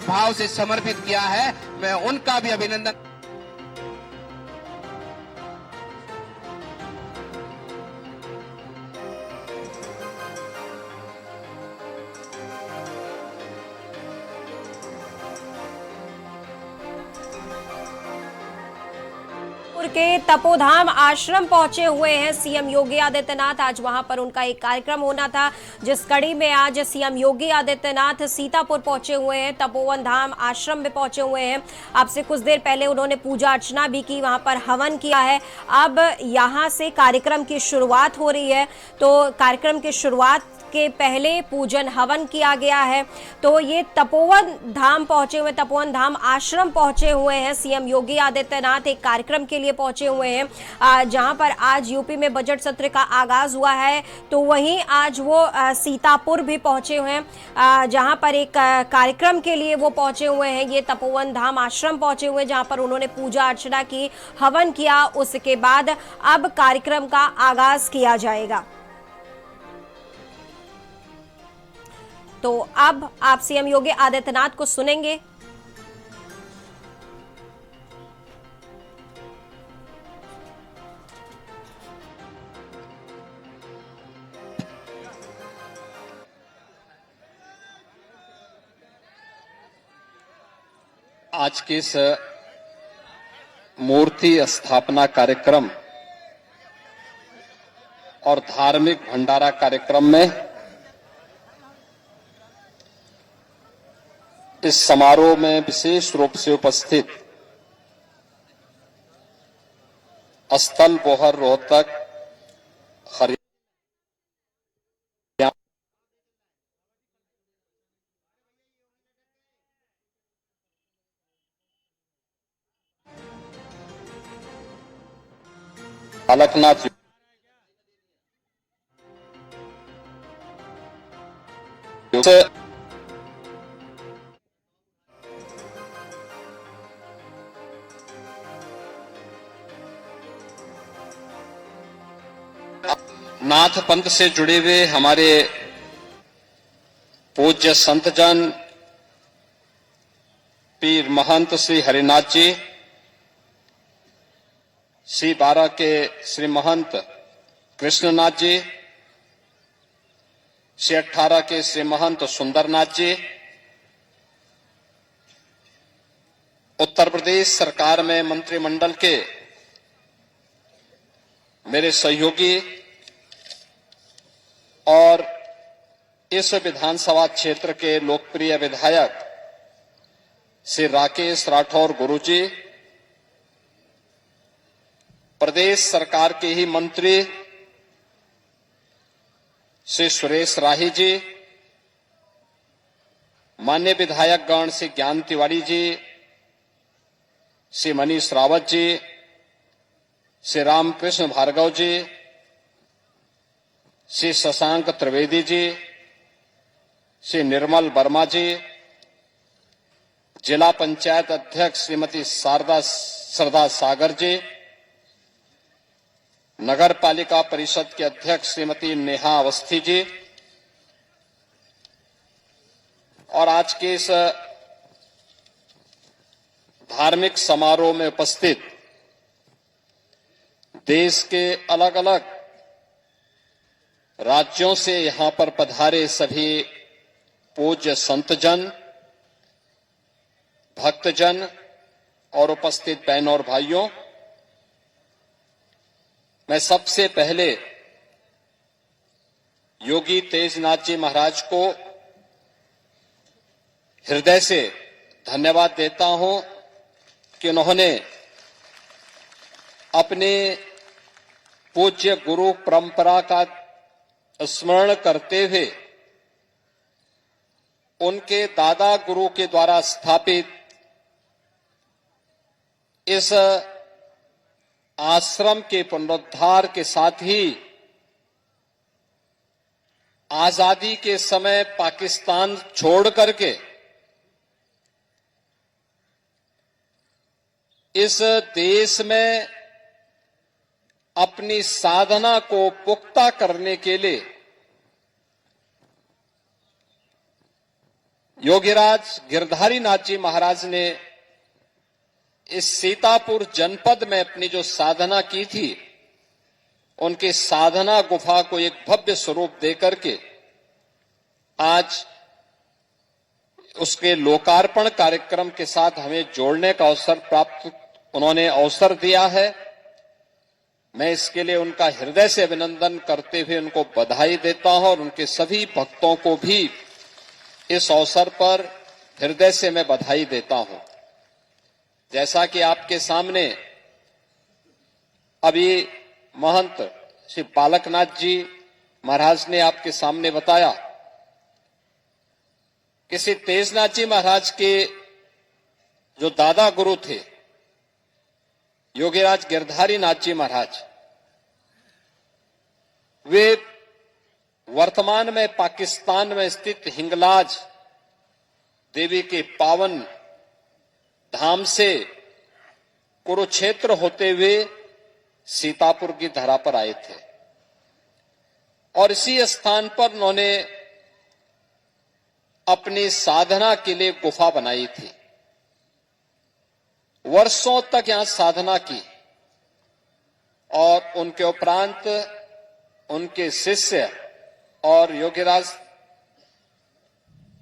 भाव से समर्पित किया है, मैं उनका भी अभिनंदन। के तपोधाम आश्रम पहुंचे हुए हैं सीएम योगी आदित्यनाथ। आज वहां पर उनका एक कार्यक्रम होना था, जिस कड़ी में आज सीएम योगी आदित्यनाथ सीतापुर पहुंचे हुए हैं, तपोवन धाम आश्रम में पहुंचे हुए हैं। आपसे कुछ देर पहले उन्होंने पूजा अर्चना भी की, वहां पर हवन किया है। अब यहां से कार्यक्रम की शुरुआत हो रही है, तो कार्यक्रम की शुरुआत के पहले पूजन हवन किया गया है। तो ये तपोवन धाम पहुंचे हुए, तपोवन धाम आश्रम पहुंचे हुए हैं सीएम योगी आदित्यनाथ, एक कार्यक्रम के लिए पहुंचे हुए हैं जहां पर आज यूपी में बजट सत्र का आगाज हुआ है। तो वहीं आज वो सीतापुर भी पहुंचे हुए हैं जहां पर एक कार्यक्रम के लिए वो पहुंचे हुए हैं। ये तपोवन धाम आश्रम पहुंचे हुए हैं जहां पर उन्होंने पूजा अर्चना की, हवन किया। उसके बाद अब कार्यक्रम का आगाज किया जाएगा। तो अब आप सीएम योगी आदित्यनाथ को सुनेंगे। आज के इस मूर्ति स्थापना कार्यक्रम और धार्मिक भंडारा कार्यक्रम में इस समारोह में विशेष रूप से उपस्थित स्थल बोहर रोहतक हरियाणा बालकनाथ नाथ पंथ से जुड़े हुए हमारे पूज्य संतजन पीर महंत श्री हरिनाथ जी, श्री 12 के श्री महंत कृष्णनाथ जी, श्री 18 के श्री महंत सुंदरनाथ जी, उत्तर प्रदेश सरकार में मंत्रिमंडल के मेरे सहयोगी और इस विधानसभा क्षेत्र के लोकप्रिय विधायक श्री राकेश राठौर गुरुजी, प्रदेश सरकार के ही मंत्री श्री सुरेश राही जी, मान्य विधायकगण श्री ज्ञान तिवारी जी, श्री मनीष रावत जी, श्री रामकृष्ण भार्गव जी, श्री शशांक त्रिवेदी जी, श्री निर्मल वर्मा जी, जिला पंचायत अध्यक्ष श्रीमती श्रद्धा सागर जी, नगर पालिका परिषद के अध्यक्ष श्रीमती नेहा अवस्थी जी और आज के इस धार्मिक समारोह में उपस्थित देश के अलग अलग राज्यों से यहां पर पधारे सभी पूज्य संतजन, भक्तजन और उपस्थित बहनों और भाइयों, मैं सबसे पहले योगी तेजनाथ जी महाराज को हृदय से धन्यवाद देता हूं कि उन्होंने अपने पूज्य गुरु परंपरा का स्मरण करते हुए उनके दादा गुरु के द्वारा स्थापित इस आश्रम के पुनरुद्धार के साथ ही आजादी के समय पाकिस्तान छोड़ करके इस देश में अपनी साधना को पुख्ता करने के लिए योगीराज गिरधारी नाथ जी महाराज ने इस सीतापुर जनपद में अपनी जो साधना की थी, उनकी साधना गुफा को एक भव्य स्वरूप देकर के आज उसके लोकार्पण कार्यक्रम के साथ हमें जोड़ने का अवसर प्राप्त उन्होंने अवसर दिया है। मैं इसके लिए उनका हृदय से अभिनंदन करते हुए उनको बधाई देता हूं और उनके सभी भक्तों को भी इस अवसर पर हृदय से मैं बधाई देता हूं। जैसा कि आपके सामने अभी महंत श्री बालकनाथ जी महाराज ने आपके सामने बताया कि श्री तेजनाथ जी महाराज के जो दादा गुरु थे योगीराज गिरधारी नाथ जी महाराज, वे वर्तमान में पाकिस्तान में स्थित हिंगलाज देवी के पावन धाम से कुरुक्षेत्र होते हुए सीतापुर की धरा पर आए थे और इसी स्थान पर उन्होंने अपनी साधना के लिए गुफा बनाई थी। वर्षों तक यहां साधना की और उनके उपरांत उनके शिष्य और योगीराज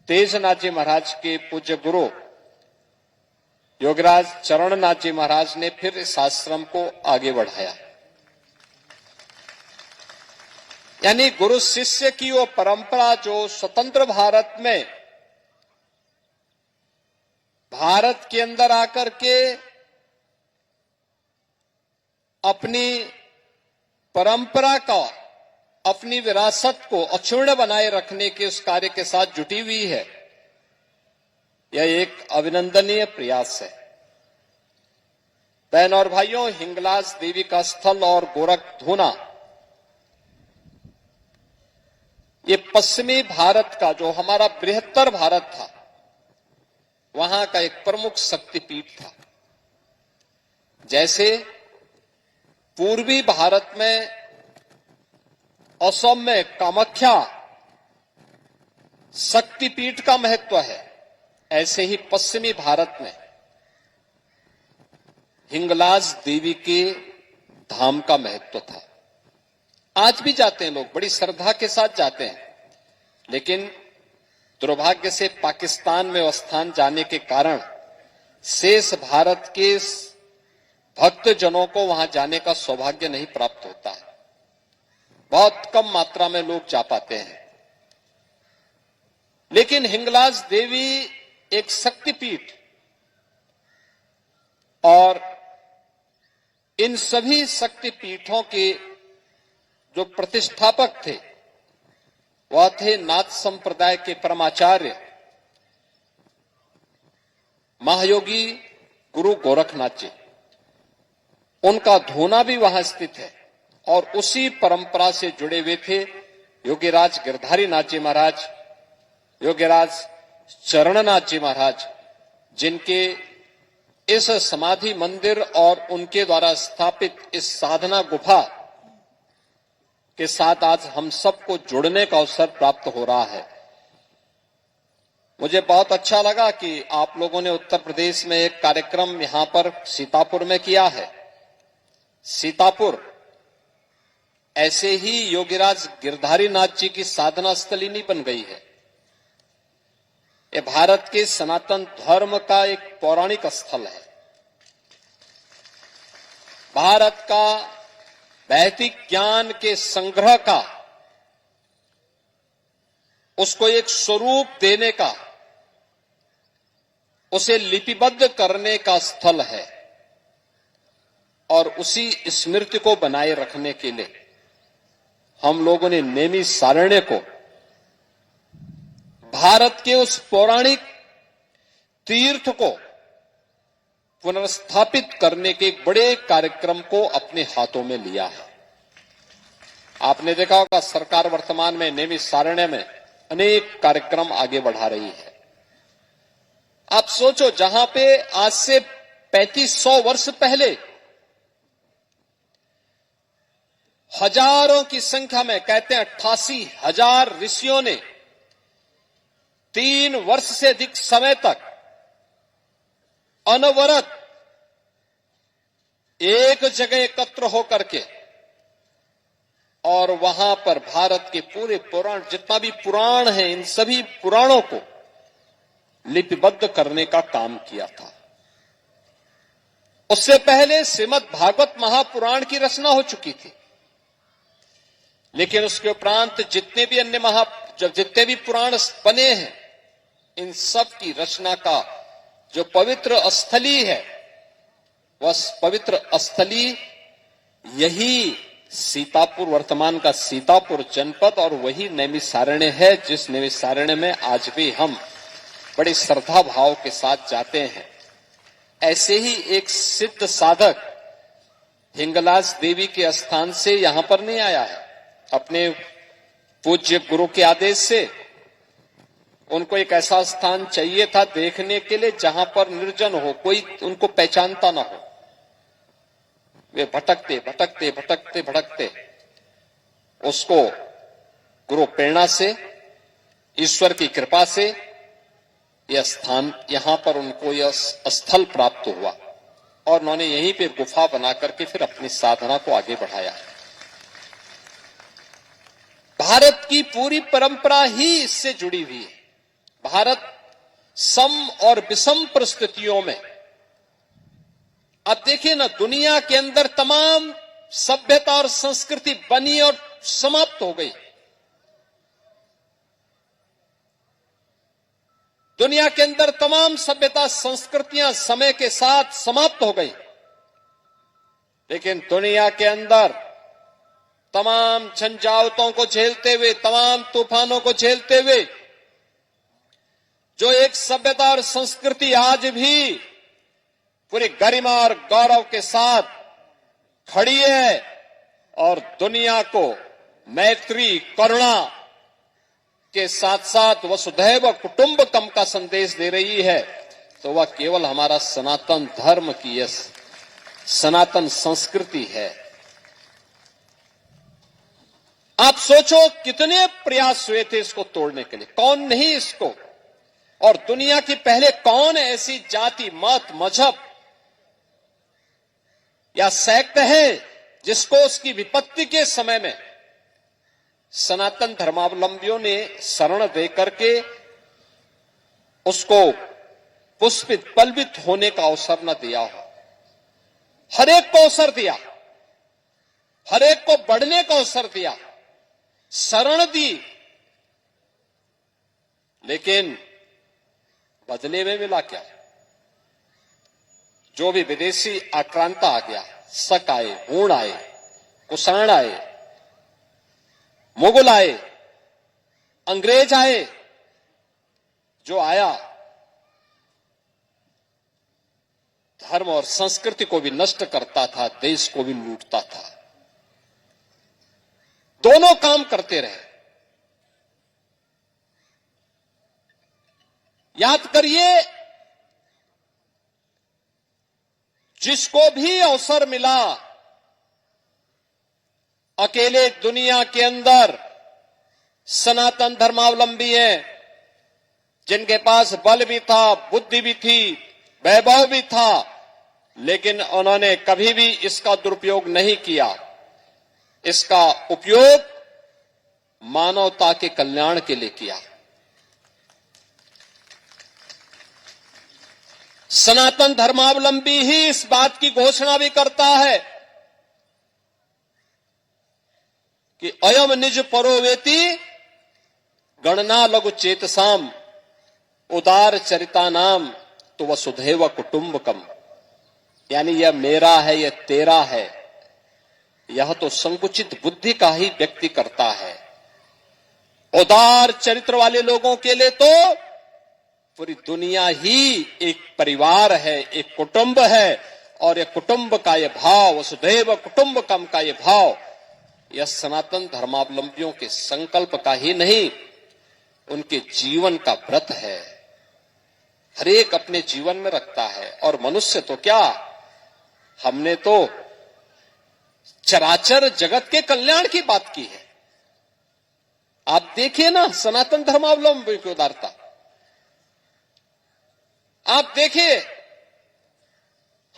तेजनाथ जी महाराज के पूज्य गुरु योगीराज चरणनाथ जी महाराज ने फिर इस आश्रम को आगे बढ़ाया। यानी गुरु शिष्य की वो परंपरा जो स्वतंत्र भारत में भारत के अंदर आकर के अपनी परंपरा का, अपनी विरासत को अक्षुण्ण बनाए रखने के उस कार्य के साथ जुटी हुई है, यह एक अभिनंदनीय प्रयास है। बहन और भाइयों, हिंगलाज देवी का स्थल और गोरखधुना ये पश्चिमी भारत का, जो हमारा बृहत्तर भारत था, वहां का एक प्रमुख शक्तिपीठ था। जैसे पूर्वी भारत में असम में कामाख्या शक्तिपीठ का महत्व है, ऐसे ही पश्चिमी भारत में हिंगलाज देवी के धाम का महत्व था। आज भी जाते हैं लोग, बड़ी श्रद्धा के साथ जाते हैं, लेकिन दुर्भाग्य से पाकिस्तान में स्थान जाने के कारण शेष भारत के भक्त जनों को वहां जाने का सौभाग्य नहीं प्राप्त होता है। बहुत कम मात्रा में लोग जा पाते हैं। लेकिन हिंगलाज देवी एक शक्तिपीठ, और इन सभी शक्तिपीठों के जो प्रतिष्ठापक थे वह थे नाथ संप्रदाय के परमाचार्य महायोगी गुरु गोरखनाथ जी। उनका धूना भी वहां स्थित है और उसी परंपरा से जुड़े हुए थे योगीराज गिरधारी नाथ जी महाराज, योगीराज चरणनाथ जी महाराज, जिनके इस समाधि मंदिर और उनके द्वारा स्थापित इस साधना गुफा के साथ आज हम सबको जुड़ने का अवसर प्राप्त हो रहा है। मुझे बहुत अच्छा लगा कि आप लोगों ने उत्तर प्रदेश में एक कार्यक्रम यहां पर सीतापुर में किया है। सीतापुर ऐसे ही योगीराज गिरधारी नाथ जी की साधना स्थली नहीं बन गई है। ये भारत के सनातन धर्म का एक पौराणिक स्थल है। भारत का वैदिक ज्ञान के संग्रह का, उसको एक स्वरूप देने का, उसे लिपिबद्ध करने का स्थल है और उसी स्मृति को बनाए रखने के लिए हम लोगों ने नेमी सारण्य को भारत के उस पौराणिक तीर्थ को पुनर्स्थापित करने के एक बड़े कार्यक्रम को अपने हाथों में लिया है। आपने देखा होगा सरकार वर्तमान में नेमी सारण्य में अनेक कार्यक्रम आगे बढ़ा रही है। आप सोचो, जहां पे आज से 3500 वर्ष पहले हजारों की संख्या में, कहते हैं 88,000 ऋषियों ने 3 वर्ष से अधिक समय तक अनवरत एक जगह एकत्र होकर के और वहां पर भारत के पूरे पुराण, जितना भी पुराण है, इन सभी पुराणों को लिपिबद्ध करने का काम किया था। उससे पहले श्रीमद् भागवत महापुराण की रचना हो चुकी थी, लेकिन उसके उपरांत जितने भी अन्य जितने भी पुराण बने हैं, इन सब की रचना का जो पवित्र स्थली है, वह पवित्र स्थली यही सीतापुर, वर्तमान का सीतापुर जनपद, और वही नैमिषारण्य है, जिस नैमिषारण्य में आज भी हम बड़ी श्रद्धा भाव के साथ जाते हैं। ऐसे ही एक सिद्ध साधक हिंगलाज देवी के स्थान से यहां पर नहीं आया है। अपने पूज्य गुरु के आदेश से उनको एक ऐसा स्थान चाहिए था देखने के लिए जहां पर निर्जन हो, कोई उनको पहचानता ना हो। वे भटकते भटकते भटकते भटकते उसको गुरु प्रेरणा से, ईश्वर की कृपा से यह स्थान, यहां पर उनको यह स्थल प्राप्त हुआ और उन्होंने यहीं पे गुफा बना करके फिर अपनी साधना को आगे बढ़ाया। भारत की पूरी परंपरा ही इससे जुड़ी हुई है। भारत सम और विषम परिस्थितियों में, अब देखिए ना, दुनिया के अंदर तमाम सभ्यता और संस्कृति बनी और समाप्त हो गई। दुनिया के अंदर तमाम सभ्यता संस्कृतियां समय के साथ समाप्त हो गई, लेकिन दुनिया के अंदर तमाम झंझावातों को झेलते हुए, तमाम तूफानों को झेलते हुए जो एक सभ्यता और संस्कृति आज भी पूरी गरिमा और गौरव के साथ खड़ी है और दुनिया को मैत्री, करुणा के साथ साथ वसुधैव कुटुंबकम का संदेश दे रही है, तो वह केवल हमारा सनातन धर्म की यह सनातन संस्कृति है। आप सोचो कितने प्रयास हुए थे इसको तोड़ने के लिए, कौन नहीं इसको, और दुनिया की पहले कौन ऐसी जाति, मत, मजहब या सेक्ट है जिसको उसकी विपत्ति के समय में सनातन धर्मावलंबियों ने शरण दे करके उसको पुष्पित पल्वित होने का अवसर न दिया हो। हर एक को अवसर दिया, हर एक को बढ़ने का अवसर दिया, शरण दी, लेकिन बदले में मिला क्या? जो भी विदेशी आक्रांता आ गया, शक आए, हूण आए, कुषाण आए, मुगल आए, अंग्रेज आए, जो आया धर्म और संस्कृति को भी नष्ट करता था, देश को भी लूटता था। दोनों काम करते रहे। याद करिए, जिसको भी अवसर मिला, अकेले दुनिया के अंदर सनातन धर्मावलंबी हैं, जिनके पास बल भी था, बुद्धि भी थी, वैभव भी था, लेकिन उन्होंने कभी भी इसका दुरुपयोग नहीं किया। इसका उपयोग मानवता के कल्याण के लिए किया। सनातन धर्मावलंबी ही इस बात की घोषणा भी करता है कि अयम निज परोवेति गणना लघु चेतसाम उदार चरिता नाम तो वसुधैव कुटुंबकम, यानी यह मेरा है, यह तेरा है, यह तो संकुचित बुद्धि का ही व्यक्ति करता है। उदार चरित्र वाले लोगों के लिए तो पूरी दुनिया ही एक परिवार है, एक कुटुंब है, और यह कुटुंब का यह भाव, वसुधैव कुटुंबकम का यह भाव, यह सनातन धर्मावलंबियों के संकल्प का ही नहीं, उनके जीवन का व्रत है। हर एक अपने जीवन में रखता है। और मनुष्य तो क्या, हमने तो चराचर जगत के कल्याण की बात की है। आप देखिए ना सनातन धर्मावलंबी की उदारता, आप देखिए,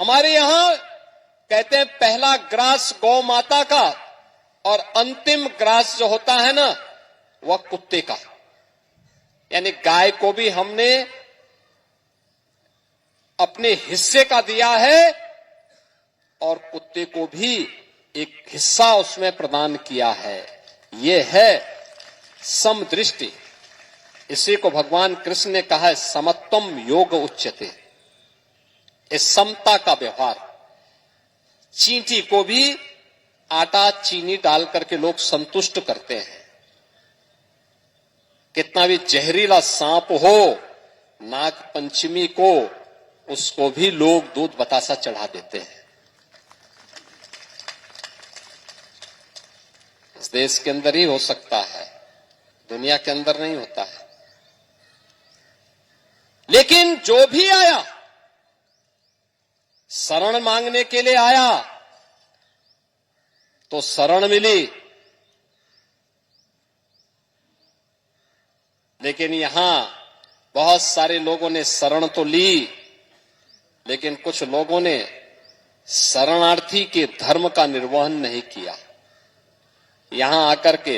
हमारे यहां कहते हैं पहला ग्रास गौ माता का और अंतिम ग्रास जो होता है ना, वह कुत्ते का। यानी गाय को भी हमने अपने हिस्से का दिया है और कुत्ते को भी एक हिस्सा उसमें प्रदान किया है। यह है समदृष्टि। इसी को भगवान कृष्ण ने कहा है समत्वम योग उच्यते। इस समता का व्यवहार। चींटी को भी आटा चीनी डाल करके लोग संतुष्ट करते हैं। कितना भी जहरीला सांप हो, नाग पंचमी को उसको भी लोग दूध बतासा चढ़ा देते हैं। इस देश के अंदर ही हो सकता है, दुनिया के अंदर नहीं होता है। लेकिन जो भी आया, शरण मांगने के लिए आया तो शरण मिली। लेकिन यहां बहुत सारे लोगों ने शरण तो ली, लेकिन कुछ लोगों ने शरणार्थी के धर्म का निर्वहन नहीं किया। यहां आकर के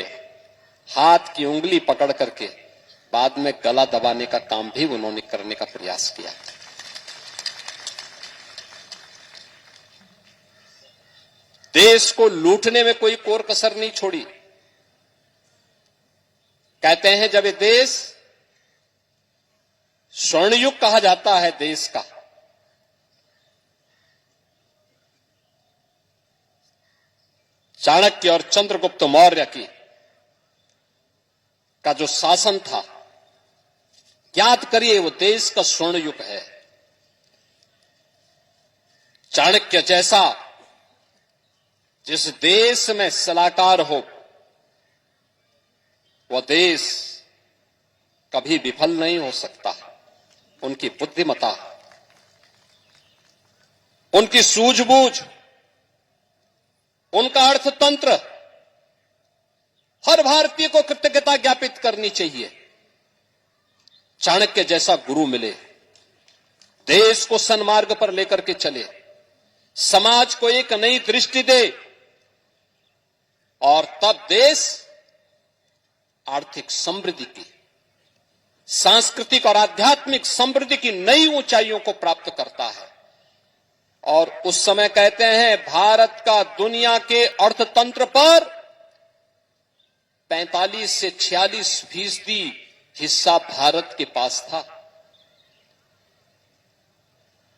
हाथ की उंगली पकड़ करके बाद में गला दबाने का काम भी उन्होंने करने का प्रयास किया। देश को लूटने में कोई कोर कसर नहीं छोड़ी। कहते हैं जब ये देश स्वर्णयुग कहा जाता है देश का, चाणक्य और चंद्रगुप्त मौर्य का जो शासन था, याद करिए वो देश का स्वर्ण युग है। चाणक्य जैसा जिस देश में सलाहकार हो, वह देश कभी विफल नहीं हो सकता। उनकी बुद्धिमता, उनकी सूझबूझ, उनका अर्थतंत्र, हर भारतीय को कृतज्ञता ज्ञापित करनी चाहिए। चाणक्य जैसा गुरु मिले, देश को सन्मार्ग पर लेकर के चले, समाज को एक नई दृष्टि दे, और तब देश आर्थिक समृद्धि की, सांस्कृतिक और आध्यात्मिक समृद्धि की नई ऊंचाइयों को प्राप्त करता है। और उस समय कहते हैं भारत का दुनिया के अर्थतंत्र पर 45 से 46% हिस्सा भारत के पास था।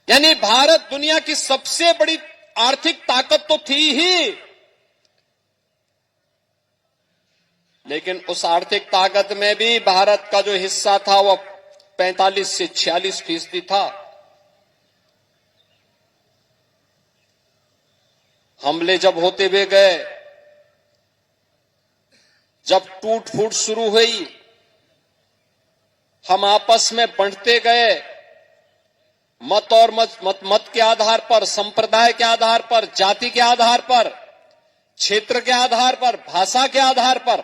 यानी भारत दुनिया की सबसे बड़ी आर्थिक ताकत तो थी ही, लेकिन उस आर्थिक ताकत में भी भारत का जो हिस्सा था वह 45 से 46% था। हमले जब होते हुए गए, जब टूट फूट शुरू हुई, हम आपस में बंटते गए, मत और मत के आधार पर, संप्रदाय के आधार पर, जाति के आधार पर, क्षेत्र के आधार पर, भाषा के आधार पर।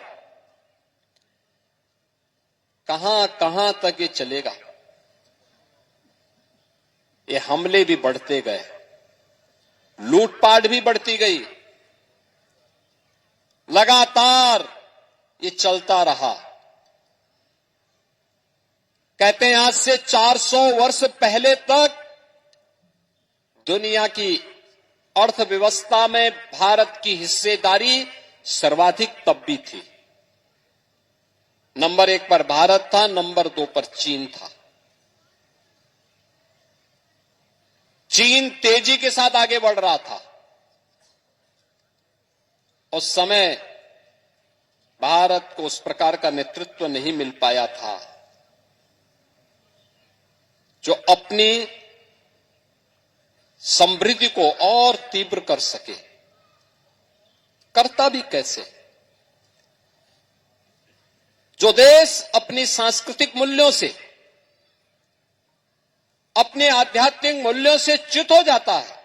कहां कहां तक ये चलेगा? ये हमले भी बढ़ते गए, लूटपाट भी बढ़ती गई, लगातार ये चलता रहा। कहते हैं आज से 400 वर्ष पहले तक दुनिया की अर्थव्यवस्था में भारत की हिस्सेदारी सर्वाधिक तब भी थी। नंबर 1 पर भारत था, नंबर 2 पर चीन था। चीन तेजी के साथ आगे बढ़ रहा था। उस समय भारत को उस प्रकार का नेतृत्व नहीं मिल पाया था जो अपनी समृद्धि को और तीव्र कर सके। करता भी कैसे? जो देश अपनी सांस्कृतिक मूल्यों से, अपने आध्यात्मिक मूल्यों से च्युत हो जाता है,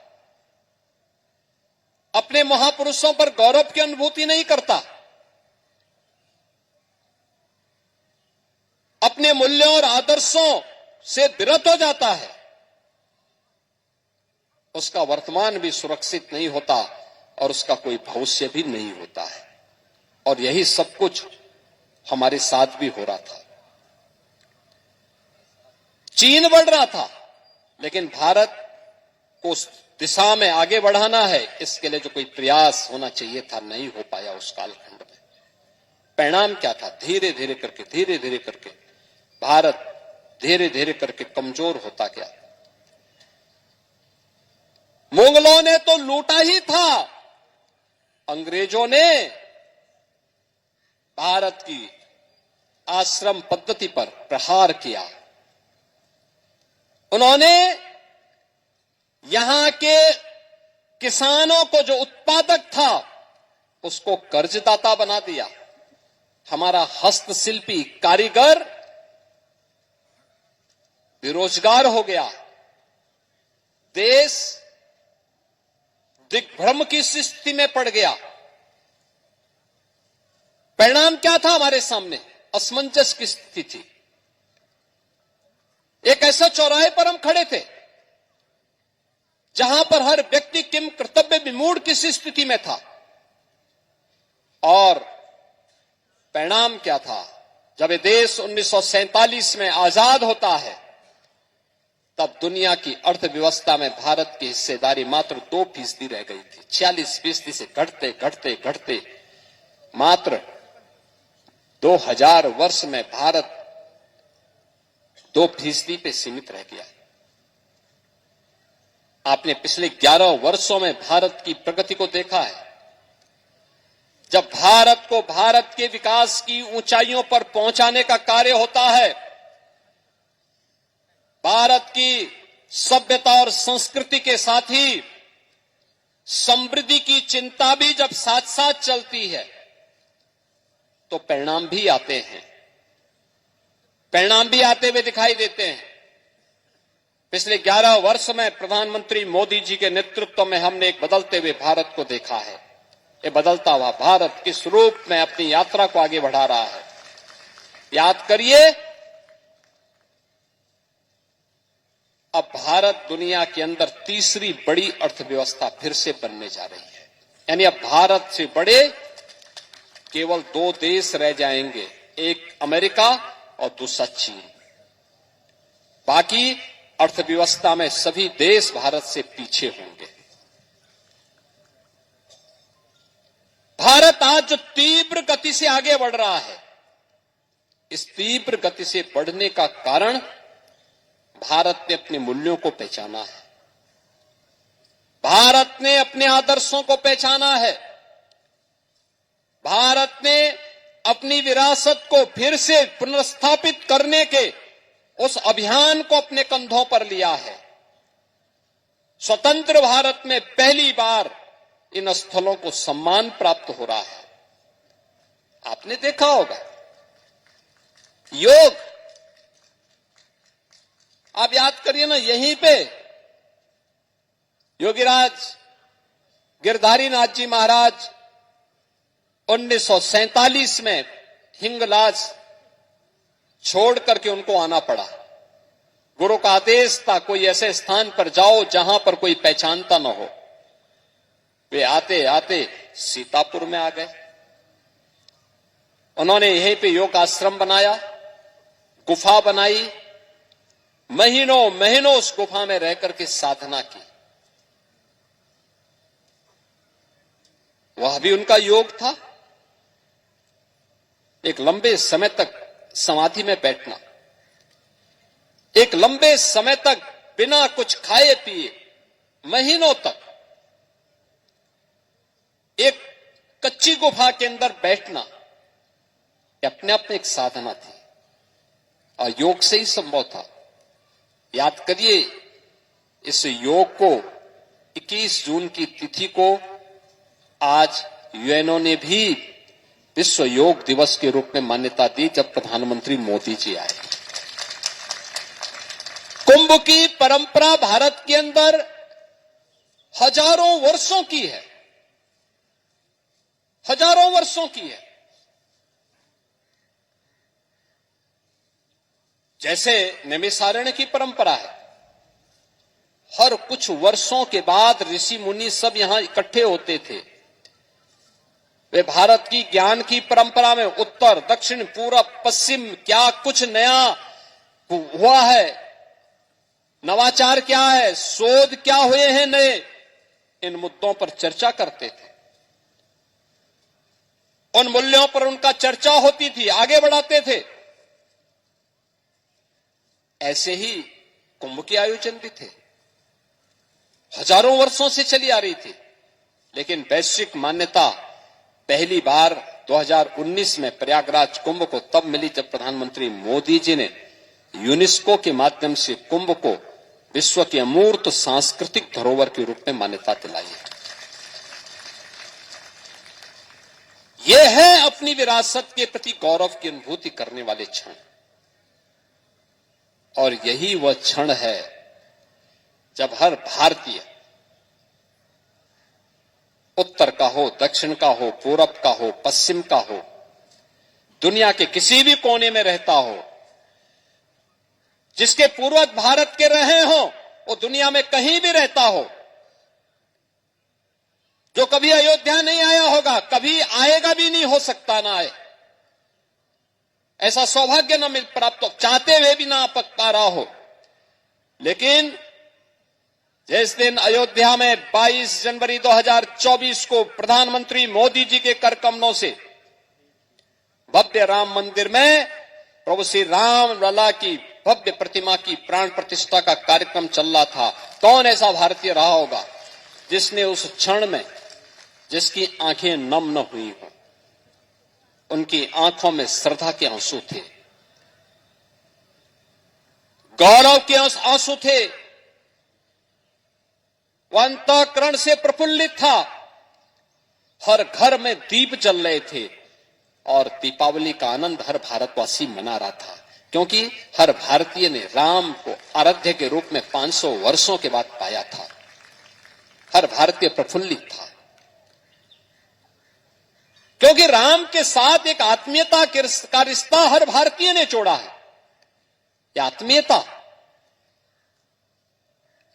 अपने महापुरुषों पर गौरव की अनुभूति नहीं करता, अपने मूल्यों और आदर्शों से विरत हो जाता है, उसका वर्तमान भी सुरक्षित नहीं होता और उसका कोई भविष्य भी नहीं होता है। और यही सब कुछ हमारे साथ भी हो रहा था। चीन बढ़ रहा था, लेकिन भारत को उस दिशा में आगे बढ़ाना है, इसके लिए जो कोई प्रयास होना चाहिए था, नहीं हो पाया उस कालखंड में। परिणाम क्या था? धीरे धीरे करके भारत धीरे धीरे करके कमजोर होता गया। मुगलों ने तो लूटा ही था, अंग्रेजों ने भारत की आश्रम पद्धति पर प्रहार किया। उन्होंने यहां के किसानों को, जो उत्पादक था, उसको कर्जदाता बना दिया। हमारा हस्तशिल्पी कारीगर बेरोजगार हो गया। देश दिग्भ्रम की स्थिति में पड़ गया। परिणाम क्या था? हमारे सामने असमंजस की स्थिति थी। एक ऐसा चौराहे पर हम खड़े थे जहां पर हर व्यक्ति किम कर्तव्य विमूढ़ किसी स्थिति में था। और परिणाम क्या था? जब ये देश 1947 में आजाद होता है, तब दुनिया की अर्थव्यवस्था में भारत की हिस्सेदारी मात्र 2% रह गई थी। 46% से घटते मात्र 2000 वर्ष में भारत 2% पे सीमित रह गया। आपने पिछले 11 वर्षों में भारत की प्रगति को देखा है। जब भारत को भारत के विकास की ऊंचाइयों पर पहुंचाने का कार्य होता है, भारत की सभ्यता और संस्कृति के साथ ही समृद्धि की चिंता भी जब साथ साथ चलती है, तो परिणाम भी आते हैं। परिणाम भी आते हुए दिखाई देते हैं। पिछले 11 वर्ष में प्रधानमंत्री मोदी जी के नेतृत्व में हमने एक बदलते हुए भारत को देखा है। ये बदलता हुआ भारत किस रूप में अपनी यात्रा को आगे बढ़ा रहा है, याद करिए। अब भारत दुनिया के अंदर तीसरी बड़ी अर्थव्यवस्था फिर से बनने जा रही है। यानी अब भारत से बड़े केवल 2 देश रह जाएंगे, एक अमेरिका और दूसरा चीन। बाकी अर्थव्यवस्था में सभी देश भारत से पीछे होंगे। भारत आज जो तीव्र गति से आगे बढ़ रहा है, इस तीव्र गति से बढ़ने का कारण भारत ने अपने मूल्यों को पहचाना है। भारत ने अपने आदर्शों को पहचाना है। भारत ने अपनी विरासत को फिर से पुनर्स्थापित करने के उस अभियान को अपने कंधों पर लिया है। स्वतंत्र भारत में पहली बार इन स्थलों को सम्मान प्राप्त हो रहा है। आपने देखा होगा योग, आप याद करिए ना, यहीं पे योगीराज गिरधारी नाथ जी महाराज 1947 में हिंगलाज छोड़ करके उनको आना पड़ा। गुरु का आदेश था, कोई ऐसे स्थान पर जाओ जहां पर कोई पहचानता न हो। वे आते आते सीतापुर में आ गए। उन्होंने यहीं पे योग आश्रम बनाया, गुफा बनाई, महीनों महीनों उस गुफा में रह करके साधना की। वह भी उनका योग था, एक लंबे समय तक समाधि में बैठना, एक लंबे समय तक बिना कुछ खाए पिए महीनों तक एक कच्ची गुफा के अंदर बैठना, अपने आप में एक साधना थी और योग से ही संभव था। याद करिए, इस योग को 21 जून की तिथि को आज यूएनओ ने भी विश्व योग दिवस के रूप में मान्यता दी, जब प्रधानमंत्री मोदी जी आए। कुंभ की परंपरा भारत के अंदर हजारों वर्षों की है, हजारों वर्षों की है। जैसे नैमिषारण्य की परंपरा है, हर कुछ वर्षों के बाद ऋषि मुनि सब यहां इकट्ठे होते थे। वे भारत की ज्ञान की परंपरा में उत्तर, दक्षिण, पूरब, पश्चिम क्या कुछ नया हुआ है, नवाचार क्या है, शोध क्या हुए हैं नए, इन मुद्दों पर चर्चा करते थे। उन मूल्यों पर उनका चर्चा होती थी, आगे बढ़ाते थे। ऐसे ही कुंभ के आयोजन भी थे, हजारों वर्षों से चली आ रही थी। लेकिन वैश्विक मान्यता पहली बार 2019 में प्रयागराज कुंभ को तब मिली जब प्रधानमंत्री मोदी जी ने यूनेस्को के माध्यम से कुंभ को विश्व की अमूर्त सांस्कृतिक धरोहर के रूप में मान्यता दिलाई है। यह है अपनी विरासत के प्रति गौरव की अनुभूति करने वाले क्षण, और यही वह क्षण है जब हर भारतीय, उत्तर का हो, दक्षिण का हो, पूरब का हो, पश्चिम का हो, दुनिया के किसी भी कोने में रहता हो, जिसके पूर्वज भारत के रहे हो, वो दुनिया में कहीं भी रहता हो, जो कभी अयोध्या नहीं आया होगा, कभी आएगा भी नहीं, हो सकता ना आए, ऐसा सौभाग्य न मिल प्राप्त हो, चाहते हुए भी ना पा रहा हो। लेकिन जिस दिन अयोध्या में 22 जनवरी 2024 को प्रधानमंत्री मोदी जी के कर कमलों से भव्य राम मंदिर में प्रभु श्री राम लला की भव्य प्रतिमा की प्राण प्रतिष्ठा का कार्यक्रम चल रहा था, कौन ऐसा भारतीय रहा होगा जिसने उस क्षण में, जिसकी आंखें नम न हुई हो, उनकी आंखों में श्रद्धा के आंसू थे, गौरव के आंसू थे, वह अंतःकरण से प्रफुल्लित था। हर घर में दीप जल रहे थे और दीपावली का आनंद हर भारतवासी मना रहा था, क्योंकि हर भारतीय ने राम को आराध्य के रूप में 500 वर्षों के बाद पाया था। हर भारतीय प्रफुल्लित था, क्योंकि राम के साथ एक आत्मीयता का रिश्ता हर भारतीय ने जोड़ा है। यह आत्मीयता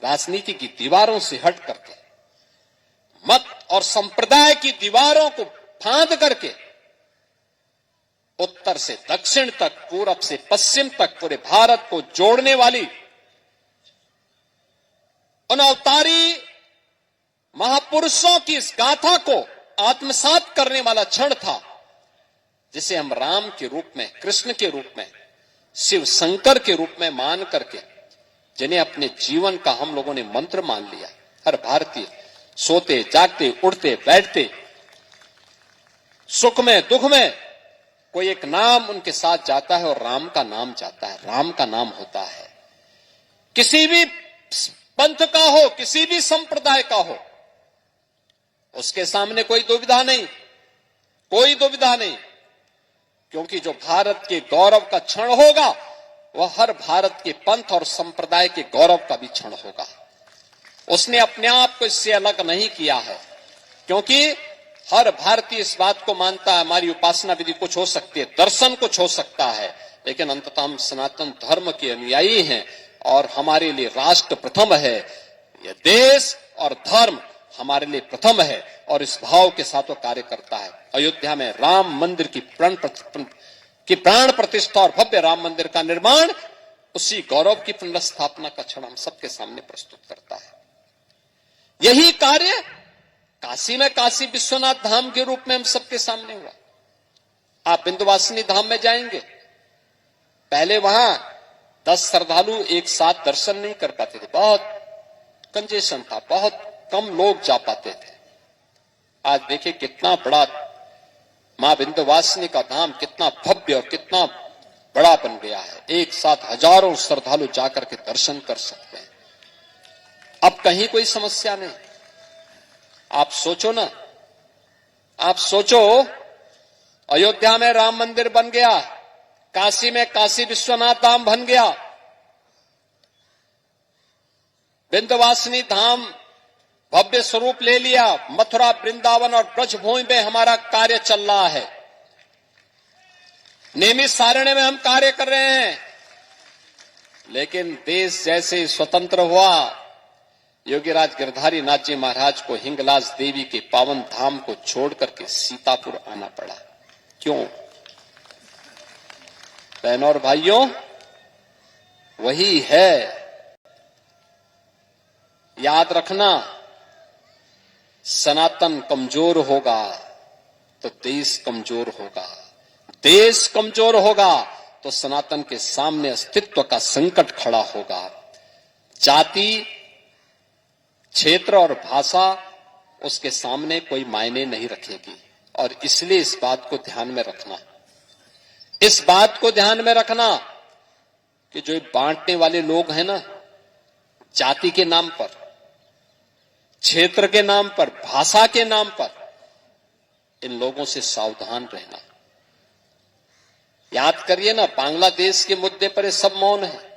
राजनीति की दीवारों से हट करके, मत और संप्रदाय की दीवारों को फांद करके, उत्तर से दक्षिण तक, पूरब से पश्चिम तक पूरे भारत को जोड़ने वाली उन अवतारी महापुरुषों की इस गाथा को आत्मसात करने वाला क्षण था, जिसे हम राम के रूप में, कृष्ण के रूप में, शिव शंकर के रूप में मान करके, जिन्हें अपने जीवन का हम लोगों ने मंत्र मान लिया। हर भारतीय सोते जागते, उठते बैठते, सुख में दुख में कोई एक नाम उनके साथ जाता है और राम का नाम जाता है, राम का नाम होता है। किसी भी पंथ का हो, किसी भी संप्रदाय का हो, उसके सामने कोई दुविधा नहीं, कोई दुविधा नहीं, क्योंकि जो भारत के गौरव का क्षण होगा वह हर भारत के पंथ और संप्रदाय के गौरव का भी क्षण होगा। उसने अपने आप को इससे अलग नहीं किया है, क्योंकि हर भारतीय इस बात को मानता है, हमारी उपासना विधि कुछ हो सकती है, दर्शन कुछ हो सकता है, लेकिन अंततः हम सनातन धर्म के अनुयायी हैं और हमारे लिए राष्ट्र प्रथम है, यह देश और धर्म हमारे लिए प्रथम है, और इस भाव के साथ वो कार्य करता है। अयोध्या में राम मंदिर की प्राण प्रतिष्ठा और भव्य राम मंदिर का निर्माण उसी गौरव की पुनर्स्थापना का क्षण हम सबके सामने प्रस्तुत करता है। यही कार्य काशी में काशी विश्वनाथ धाम के रूप में हम सबके सामने हुआ। आप विंध्यवासिनी धाम में जाएंगे, पहले वहां 10 श्रद्धालु एक साथ दर्शन नहीं कर पाते थे, बहुत कंजेशन था, बहुत कम लोग जा पाते थे। आज देखिए कितना बड़ा मां विंध्यवासिनी का धाम, कितना भव्य और कितना बड़ा बन गया है। एक साथ हजारों श्रद्धालु जाकर के दर्शन कर सकते हैं। अब कहीं कोई समस्या नहीं। आप सोचो ना, आप सोचो, अयोध्या में राम मंदिर बन गया, काशी में काशी विश्वनाथ धाम बन गया, विंध्यवासिनी धाम भव्य स्वरूप ले लिया, मथुरा, वृंदावन और ब्रजभूमि में हमारा कार्य चल रहा है, नियमित सारण्य में हम कार्य कर रहे हैं। लेकिन देश जैसे स्वतंत्र हुआ, योगीराज गिरधारी नाथ जी महाराज को हिंगलाज देवी के पावन धाम को छोड़ करके सीतापुर आना पड़ा। क्यों? बहनों और भाइयों, वही है, याद रखना, सनातन कमजोर होगा तो देश कमजोर होगा, देश कमजोर होगा तो सनातन के सामने अस्तित्व का संकट खड़ा होगा। जाति, क्षेत्र और भाषा उसके सामने कोई मायने नहीं रखेगी। और इसलिए इस बात को ध्यान में रखना, इस बात को ध्यान में रखना कि जो बांटने वाले लोग हैं ना, जाति के नाम पर, क्षेत्र के नाम पर, भाषा के नाम पर, इन लोगों से सावधान रहना। याद करिए ना, बांग्लादेश के मुद्दे पर ये सब मौन है।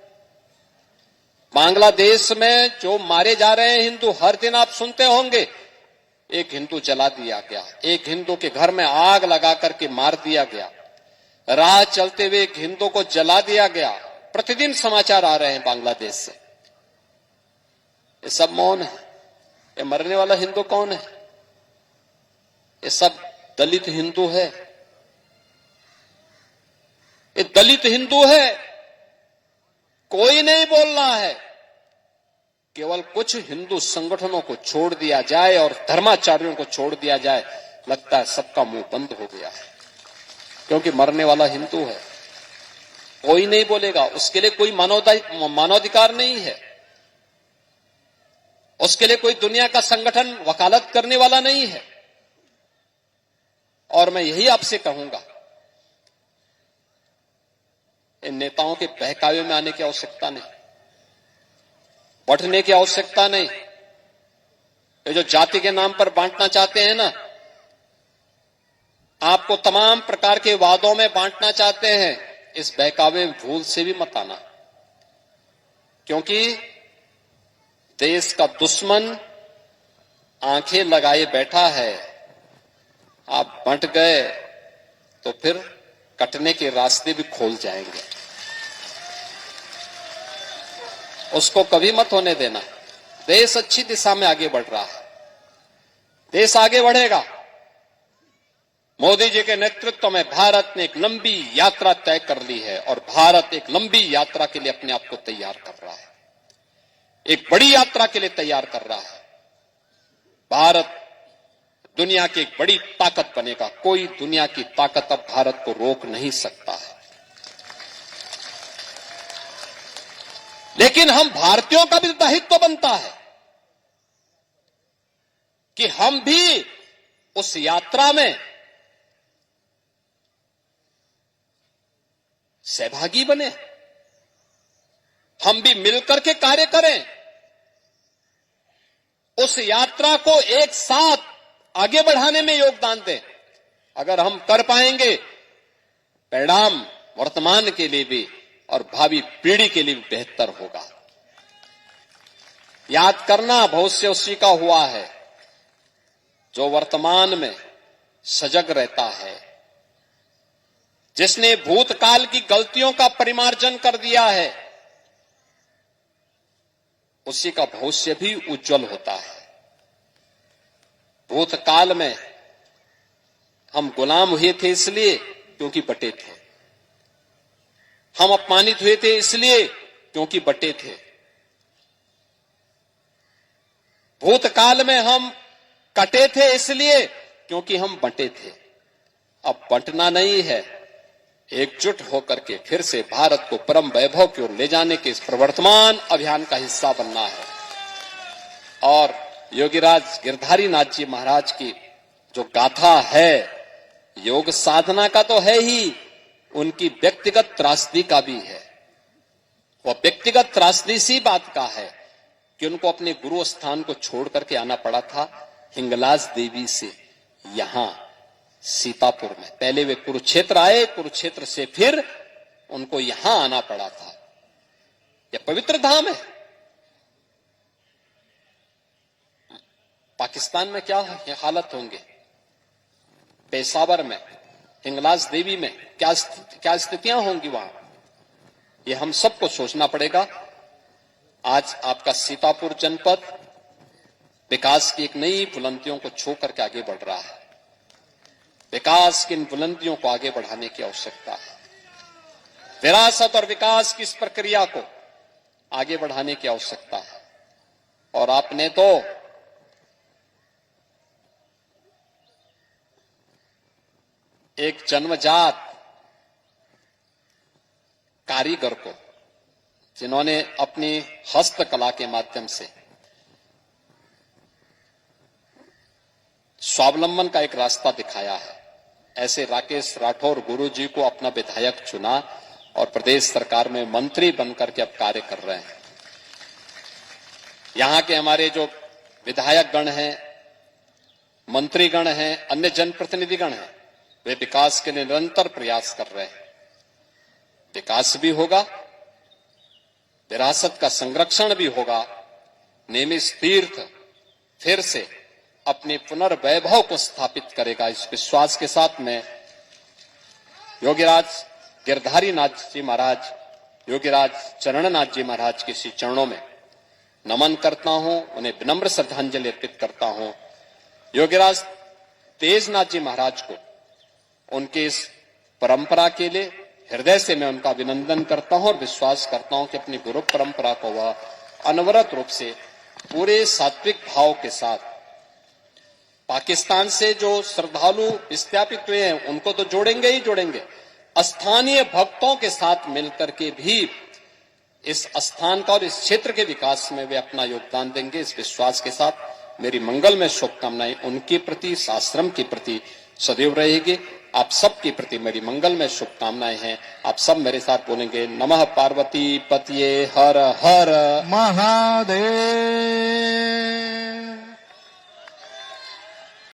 बांग्लादेश में जो मारे जा रहे हैं हिंदू, हर दिन आप सुनते होंगे, एक हिंदू जला दिया गया, एक हिंदू के घर में आग लगा करके मार दिया गया, राह चलते हुए एक हिंदू को जला दिया गया। प्रतिदिन समाचार आ रहे हैं बांग्लादेश से। ये सब मौन है। ये मरने वाला हिंदू कौन है? ये सब दलित हिंदू है। ये दलित हिंदू है। कोई नहीं बोल रहा है। केवल कुछ हिंदू संगठनों को छोड़ दिया जाए और धर्माचार्यों को छोड़ दिया जाए, लगता है सबका मुंह बंद हो गया है, क्योंकि मरने वाला हिंदू है। कोई नहीं बोलेगा, उसके लिए कोई मानवाधिकार नहीं है, उसके लिए कोई दुनिया का संगठन वकालत करने वाला नहीं है। और मैं यही आपसे कहूंगा, इन नेताओं के बहकावे में आने की आवश्यकता नहीं, बढ़ने की आवश्यकता नहीं। ये जो जाति के नाम पर बांटना चाहते हैं ना, आपको तमाम प्रकार के वादों में बांटना चाहते हैं, इस बहकावे भूल से भी मत आना, क्योंकि देश का दुश्मन आंखें लगाए बैठा है। आप बंट गए तो फिर कटने के रास्ते भी खोल जाएंगे। उसको कभी मत होने देना। देश अच्छी दिशा में आगे बढ़ रहा है, देश आगे बढ़ेगा। मोदी जी के नेतृत्व में भारत ने एक लंबी यात्रा तय कर ली है और भारत एक लंबी यात्रा के लिए अपने आप को तैयार कर रहा है, एक बड़ी यात्रा के लिए तैयार कर रहा है। भारत दुनिया की एक बड़ी ताकत बनेगा। कोई दुनिया की ताकत अब भारत को रोक नहीं सकता है। लेकिन हम भारतीयों का भी दायित्व बनता है कि हम भी उस यात्रा में सहभागी बने, हम भी मिलकर के कार्य करें, उस यात्रा को एक साथ आगे बढ़ाने में योगदान दें। अगर हम कर पाएंगे, परिणाम वर्तमान के लिए भी और भावी पीढ़ी के लिए भी बेहतर होगा। याद करना, भविष्य उसी का हुआ है जो वर्तमान में सजग रहता है, जिसने भूतकाल की गलतियों का परिमार्जन कर दिया है, उसी का भविष्य भी उज्जवल होता है। भूतकाल में हम गुलाम हुए थे इसलिए क्योंकि बटे थे, हम अपमानित हुए थे इसलिए क्योंकि बटे थे। भूतकाल में हम कटे थे इसलिए क्योंकि हम बटे थे। अब बंटना नहीं है, एकजुट होकर के फिर से भारत को परम वैभव की ओर ले जाने के इस प्रवर्तमान अभियान का हिस्सा बनना है। और योगीराज गिरधारी नाथ जी महाराज की जो गाथा है, योग साधना का तो है ही, उनकी व्यक्तिगत त्रासदी का भी है। वह व्यक्तिगत त्रासदी इसी बात का है कि उनको अपने गुरु स्थान को छोड़ करके आना पड़ा था हिंगलाज देवी से यहां सीतापुर में। पहले वे कुरुक्षेत्र आए, कुरुक्षेत्र से फिर उनको यहां आना पड़ा था। यह पवित्र धाम है। पाकिस्तान में क्या हालत होंगे, पेशावर में, हिंगलाज देवी में क्या स्थितियां होंगी वहां, ये हम सबको सोचना पड़ेगा। आज आपका सीतापुर जनपद विकास की एक नई बुलंदियों को छू करके आगे बढ़ रहा है। विकास की इन बुलंदियों को आगे बढ़ाने की आवश्यकता है। विरासत और विकास की इस प्रक्रिया को आगे बढ़ाने की आवश्यकता है। और आपने तो एक जन्मजात कारीगर को, जिन्होंने अपनी हस्तकला के माध्यम से स्वावलंबन का एक रास्ता दिखाया है, ऐसे राकेश राठौर गुरु जी को अपना विधायक चुना और प्रदेश सरकार में मंत्री बनकर के अब कार्य कर रहे हैं। यहां के हमारे जो विधायक गण हैं, मंत्रीगण हैं, अन्य जनप्रतिनिधिगण हैं, वे विकास के लिए निरंतर प्रयास कर रहे हैं। विकास भी होगा, विरासत का संरक्षण भी होगा, नेमिष तीर्थ फिर से अपने पुनर्वैभव को स्थापित करेगा। इस विश्वास के साथ मैं योगीराज गिरधारी नाथ जी महाराज, योगीराज चरणनाथ जी महाराज के श्री चरणों में नमन करता हूं, उन्हें विनम्र श्रद्धांजलि अर्पित करता हूं। योगीराज तेजनाथ जी महाराज को उनके इस परंपरा के लिए हृदय से मैं उनका अभिनंदन करता हूं और विश्वास करता हूं कि अपनी गुरु परंपरा को वह अनवरत रूप से पूरे सात्विक भाव के साथ पाकिस्तान से जो श्रद्धालु विस्थापित हुए हैं उनको तो जोड़ेंगे ही जोड़ेंगे, स्थानीय भक्तों के साथ मिलकर के भी इस स्थान का और इस क्षेत्र के विकास में वे अपना योगदान देंगे। इस विश्वास के साथ मेरी मंगलमय शुभकामनाएं उनके प्रति, इस आश्रम के प्रति सदैव रहेगी। आप सबके प्रति मेरी मंगलमय शुभकामनाएं हैं। आप सब मेरे साथ बोलेंगे, नमः पार्वती पतिये हर हर महादेव।